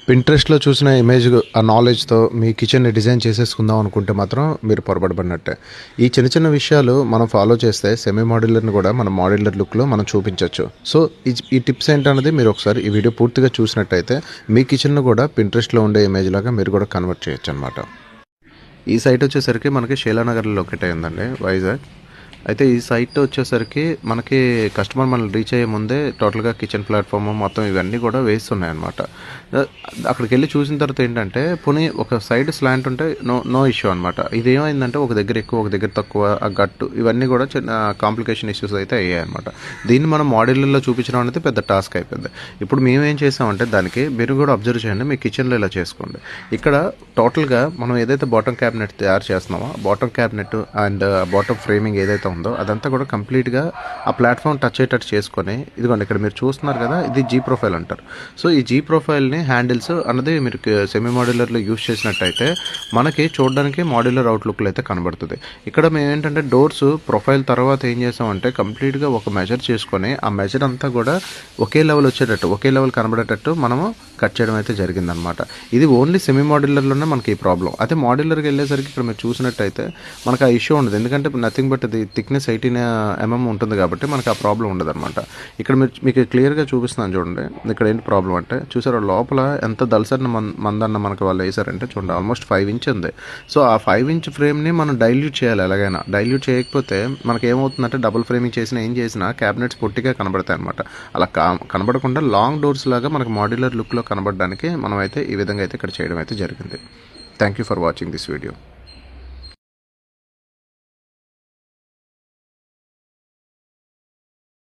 పింట్రెస్ట్‌లో చూసిన ఇమేజ్ ఆ నాలెడ్జ్‌తో మీ కిచెన్‌ని డిజైన్ చేసేసుకుందాం అనుకుంటే మాత్రం మీరు పొరపాటు పడినట్టే. ఈ చిన్న చిన్న విషయాలు మనం ఫాలో చేస్తే సెమీ మాడ్యులర్‌ని కూడా మనం మాడ్యులర్ లుక్‌లో మనం చూపించొచ్చు. సో, ఈ టిప్స్ ఏంటన్నది మీరు ఒకసారి ఈ వీడియో పూర్తిగా చూసినట్టయితే మీ కిచెన్‌ను కూడా పింట్రెస్ట్‌లో ఉండే ఇమేజ్ లాగా మీరు కూడా కన్వర్ట్ చేయొచ్చనమాట. ఈ సైట్ వచ్చేసరికి మనకి షీలానగర్‌లో లొకేట్ అయ్యి ఉందండి, వైజాగ్. అయితే ఈ సైట్ వచ్చేసరికి మనకి కస్టమర్ మనల్ని రీచ్ అయ్యే ముందే టోటల్గా కిచెన్ ప్లాట్ఫామ్ మొత్తం ఇవన్నీ కూడా వేస్తున్నాయి అనమాట. అక్కడికి వెళ్ళి చూసిన తర్వాత ఏంటంటే పోనీ ఒక సైడ్ స్లాంట్ ఉంటే నో ఇష్యూ అనమాట. ఇది ఏమైందంటే ఒక దగ్గర ఎక్కువ ఒక దగ్గర తక్కువ, ఆ గట్టు ఇవన్నీ కూడా చిన్న కాంప్లికేషన్ ఇష్యూస్ అయితే అయ్యాయి అనమాట. దీన్ని మనం మోడల్లో చూపించడం అనేది పెద్ద టాస్క్ అయిపోయింది. ఇప్పుడు మేము ఏం చేసామంటే దానికి మీరు కూడా అబ్జర్వ్ చేయండి, మీ కిచెన్లో ఇలా చేసుకోండి. ఇక్కడ టోటల్గా మనం ఏదైతే బాటమ్ క్యాబినెట్ తయారు చేస్తున్నామో bottom cabinet and bottom framing ఏదైతే ఉందో అదంతా కూడా కంప్లీట్గా ఆ ప్లాట్ఫామ్ టచ్ అయ్యేటట్టు చేసుకొని, ఇదిగోండి ఇక్కడ మీరు చూస్తున్నారు కదా, ఇది జీ ప్రొఫైల్ అంటారు. సో ఈ జీ ప్రొఫైల్ని హ్యాండిల్స్ అన్నది మీరు సెమీ మాడ్యులర్లో యూస్ చేసినట్టయితే మనకి చూడడానికి మాడ్యులర్ అవుట్లుక్లో అయితే కనబడుతుంది. ఇక్కడ మేము ఏంటంటే డోర్స్ ప్రొఫైల్ తర్వాత ఏం చేసామంటే కంప్లీట్గా ఒక మెజర్ చేసుకొని ఆ మెజర్ అంతా కూడా ఒకే లెవెల్ వచ్చేటట్టు, ఒకే లెవెల్ కనబడేటట్టు మనము కట్ చేయడం అయితే జరిగిందనమాట. ఇది ఓన్లీ సెమీ మాడ్యులర్లోనే మనకి ఈ ప్రాబ్లం. అదే మాడ్యులర్కి వెళ్ళేసరికి ఇక్కడ మీరు చూసినట్టయితే మనకు ఆ ఇష్యూ ఉండదు. ఎందుకంటే నథింగ్ బట్ అది థిక్నెస్ 18 ఉంటుంది కాబట్టి మనకు ఆ ప్రాబ్లం ఉండదు అనమాట. ఇక్కడ మీకు క్లియర్గా చూపిస్తున్నాను చూడండి. ఇక్కడ ఏంటి ప్రాబ్లం అంటే చూసారా, లోపల ఎంత దలసరిన మందన్న మనకు వాళ్ళు వేసారంటే చూడండి, ఆల్మోస్ట్ 5 ఇంచ్ ఉంది. సో ఆ 5 ఇంచ్ ఫ్రేమ్ని మనం డైల్యూట్ చేయాలి ఎలాగైనా. డైల్యూట్ చేయకపోతే మనకి ఏమవుతుందంటే డబుల్ ఫ్రేమింగ్ చేసినా ఏం చేసినా క్యాబినెట్స్ పొట్టిగా కనబడతాయి అనమాట. అలా కనబడకుండా లాంగ్ డోర్స్ లాగా మనకు మాడ్యులర్ లుక్లో కనబడడానికి మనం అయితే ఈ విధంగా అయితే ఇక్కడ చేయడం అయితే జరిగింది. Thank you for watching this video.